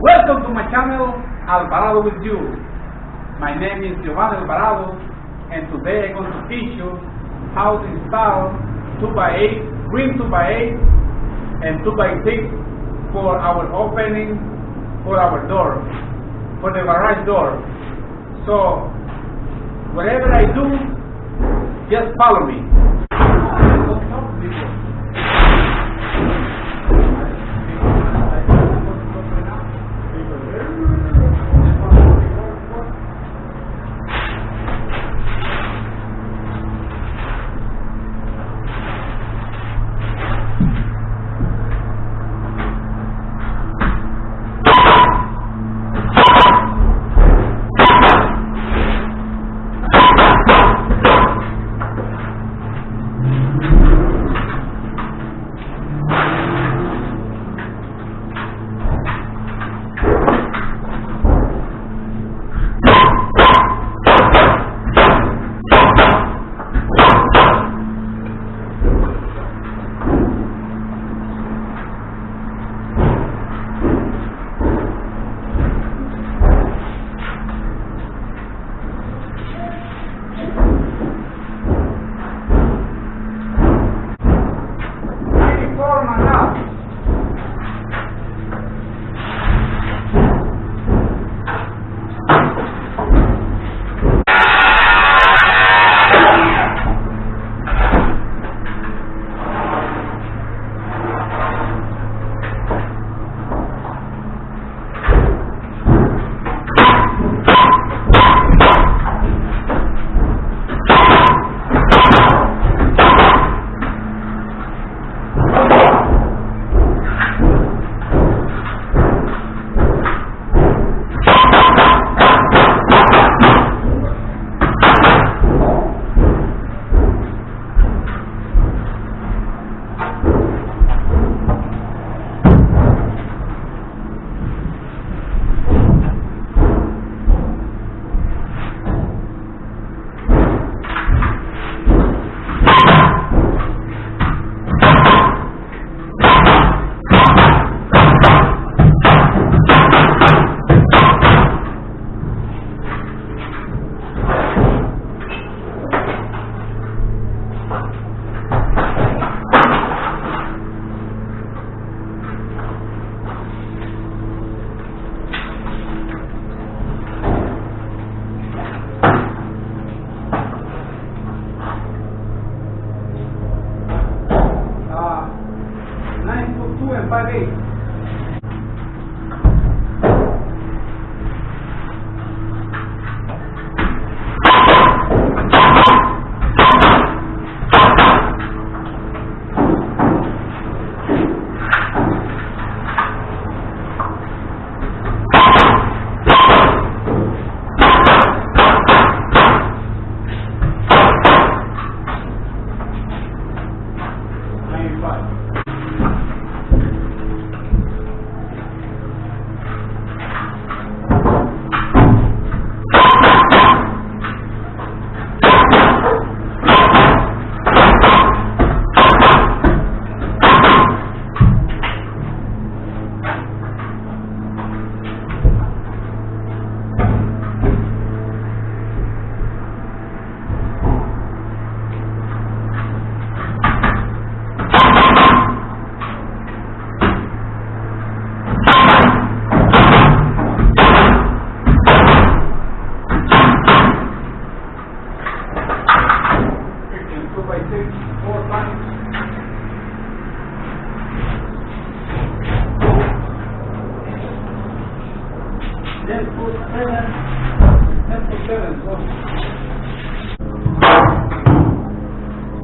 Welcome to my channel, Alvarado with you. My name is Alvarado, and today I'm going to teach you how to install 2x8, green 2x8 and 2x6 for our opening, for our door, for the garage door. So, whatever I do, just follow me.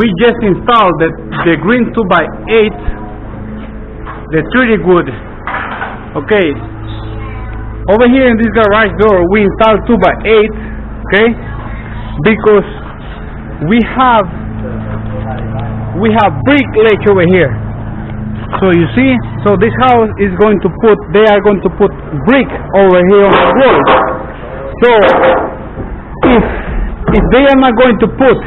We just installed the green 2x8. That's really good. Okay, over here in this garage door we installed 2x8, okay, because we have brick ledge over here. So you see, so this house is going to put, they are going to put brick over here on the wall. So if they are not going to put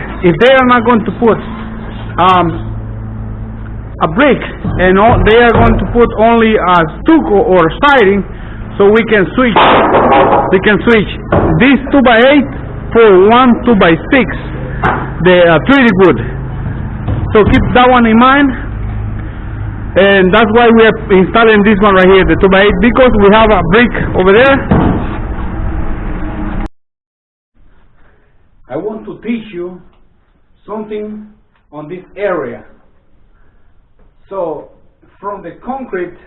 a brick and they are going to put only a stucco or siding, so we can switch this 2x8 for one 2x6, the 3D wood. So keep that one in mind, and that's why we are installing this one right here, the 2x8, because we have a brick over there. I want to teach you something on this area. So from the concrete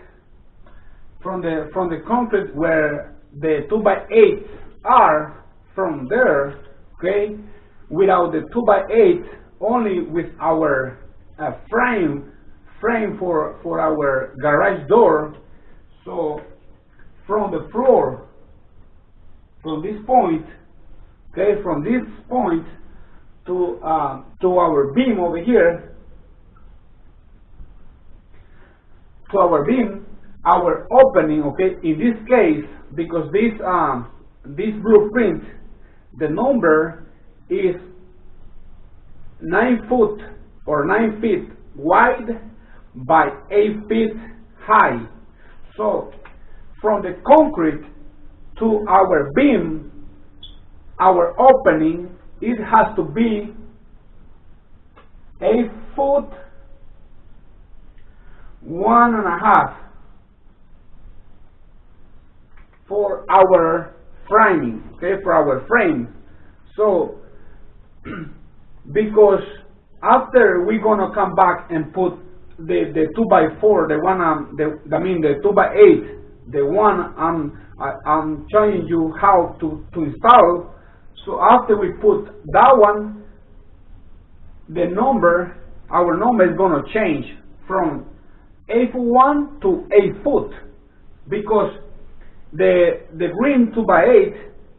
where the 2x8s are, from there, okay, without the 2x8, only with our frame for our garage door. So from the floor, from this point, okay, from this point to our beam over here, to our beam, our opening, okay, in this case, because this blueprint, the number is 9 foot or 9 feet wide by 8 feet high. So from the concrete to our beam, our opening, it has to be 8 foot 1.5 for our framing, okay, for our frame. So because after we're gonna come back and put the 2x4, the 2x8, the one I'm showing you how to install. So after we put that one, the number, our number is gonna change from 8 foot 1 to 8 foot, because the green 2x8,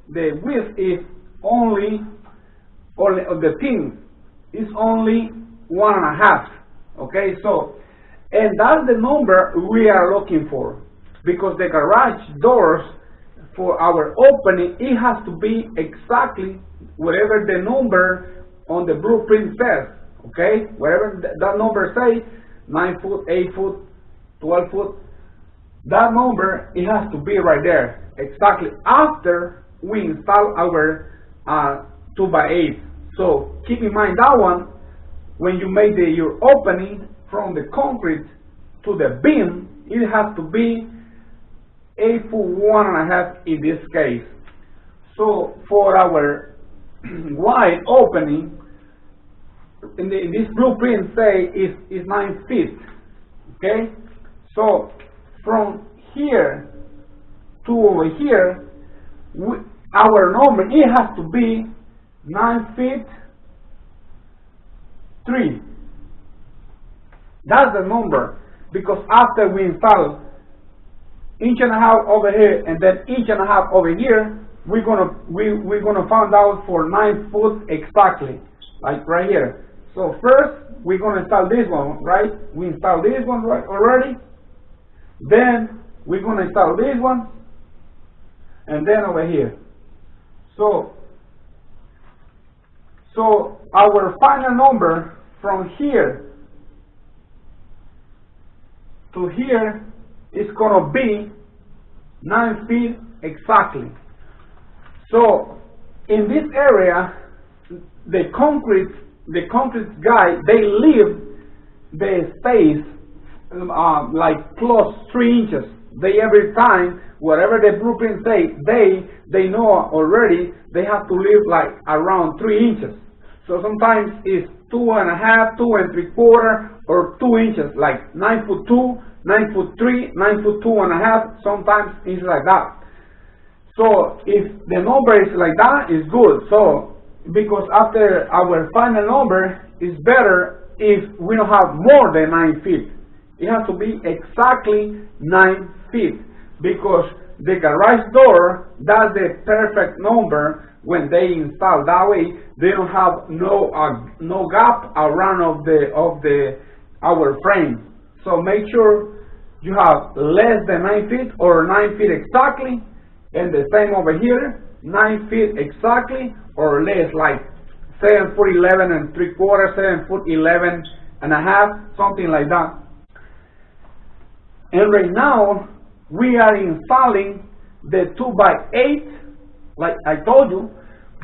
the width is only the pin is only 1.5. Okay, so, and that's the number we are looking for, because the garage doors for our opening, it has to be exactly whatever the number on the blueprint says. Okay, whatever that number say, 9 foot, 8 foot, 12 foot, that number, it has to be right there exactly after we install our 2x8. So keep in mind that one when you make your opening from the concrete to the beam. It has to be 8 foot 1.5 in this case. So for our wide opening, in this blueprint say is 9 feet. Okay, so from here to over here, our number, it has to be 9 feet 3. That's the number, because after we install 1.5 inches over here and then 1.5 inches over here, we're gonna find out for 9 foot exactly, like right here. So first we're gonna install this one, right? We install this one right already. Then we're gonna install this one, and then over here. So our final number from here to here is gonna be 9 feet exactly. So in this area, the concrete guy, they leave the space like close 3 inches. They every time, whatever the blueprint say, they know already they have to leave like around 3 inches. So sometimes it's 2.5, 2 3/4, or 2 inches, like 9 foot 2, 9 foot 3, 9 foot 2.5. Sometimes it's like that. So if the number is like that, it's good. So because after our final number is better if we don't have more than 9 feet. It has to be exactly 9 feet, because the garage door, that's the perfect number when they install. That way they don't have no gap around of our frame. So make sure you have less than 9 feet or 9 feet exactly, and the same over here, 9 feet exactly or less, like 7 foot 11 3/4, 7 foot 11.5, something like that. And right now we are installing the 2x8, like I told you,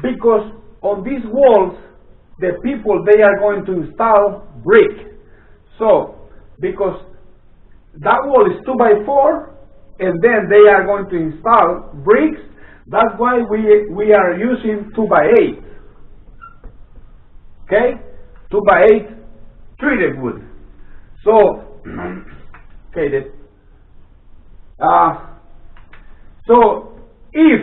because on these walls, the people, they are going to install brick. So, because that wall is 2x4, and then they are going to install bricks, that's why we are using 2x8. Okay? 2x8 treated wood. So, okay, so if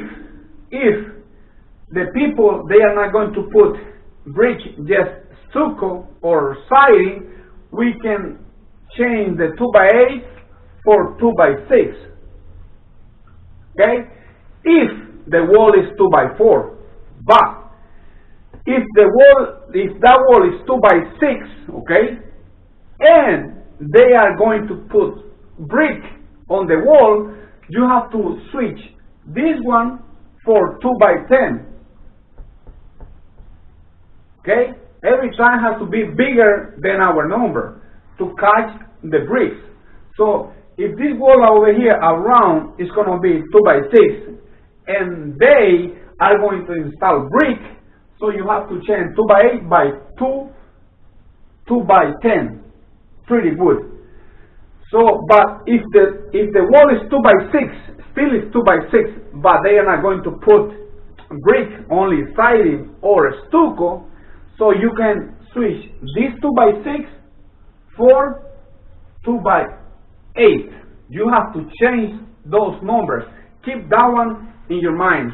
the people, they are not going to put brick, just stucco or siding, we can change the 2x8 for 2x6. Okay? If the wall is 2x4, but if that wall is 2x6, okay, and they are going to put brick on the wall, you have to switch this one for 2x10. Okay? Every time has to be bigger than our number to catch the bricks. So if this wall over here around is going to be 2x6, and they are going to install brick, so you have to change 2x8 by 2x10. Pretty good. So, but if the wall is 2x6, still is 2x6, but they are not going to put brick, only siding or stucco, so you can switch this 2x6 for 2x8. You have to change those numbers. Keep that one in your mind.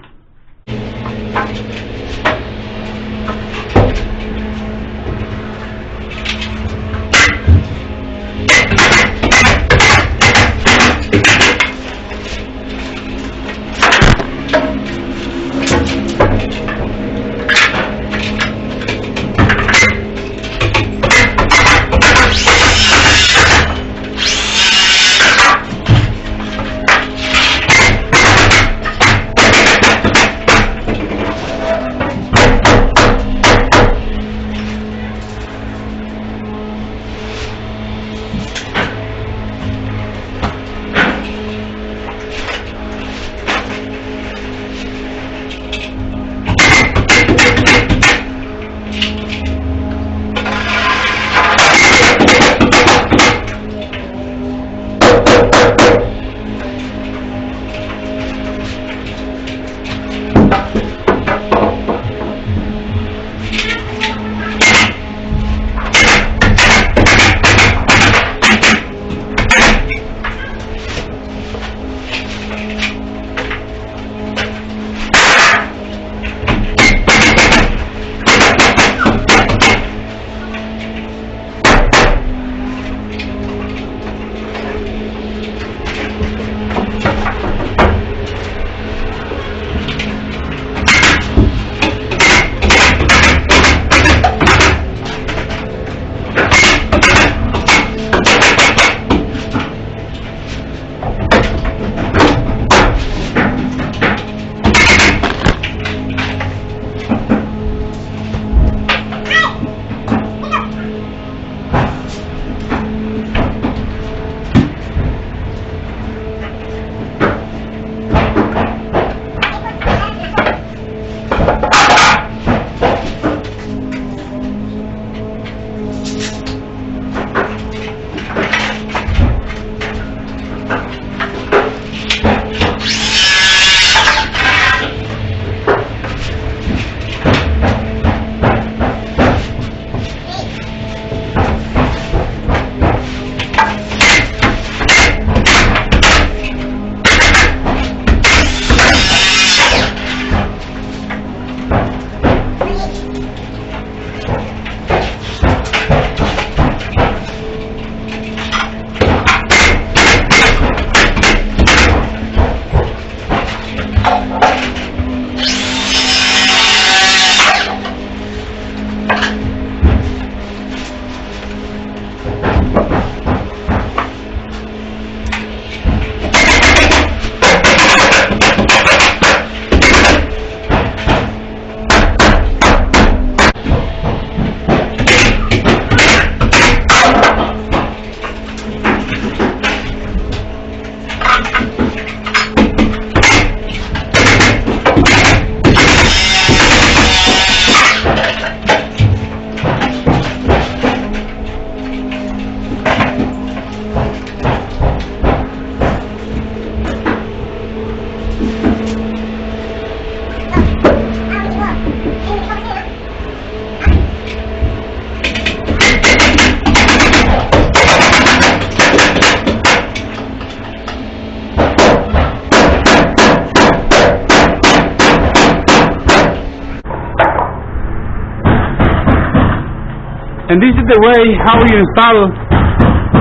And this is the way how you install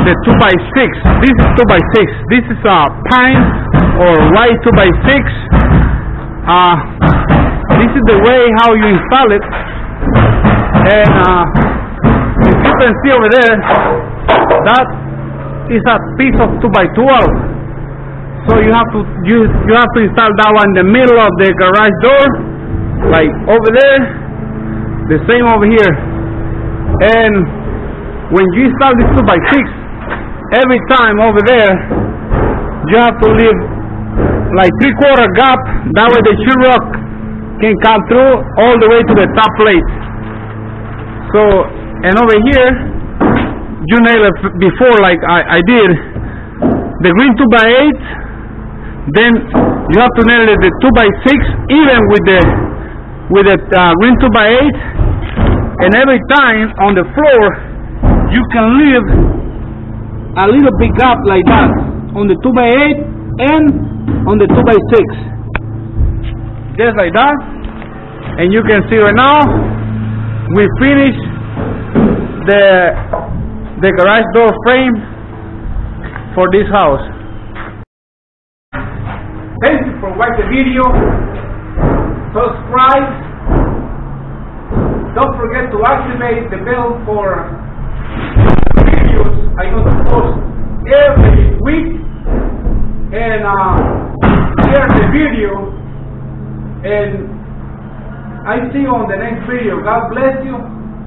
the 2x6. This is 2x6. This is a pine or white 2x6. This is the way how you install it. And if you can see over there, that is a piece of 2x12. So you have to install that one in the middle of the garage door, like over there. The same over here. And when you install this 2x6, every time over there, you have to leave like 3/4 gap. That way the sheet rock can come through all the way to the top plate. So, and over here, you nail it before like I did. The green 2x8, then you have to nail it the 2x6 even with the green 2x8. And every time on the floor, you can leave a little big gap like that on the 2x8 and on the 2x6, just like that. And you can see right now we finished the garage door frame for this house. Thank you for watching the video. Subscribe. Don't forget to activate the bell for videos I'm going to post every week. And share the video. And I see you on the next video. God bless you.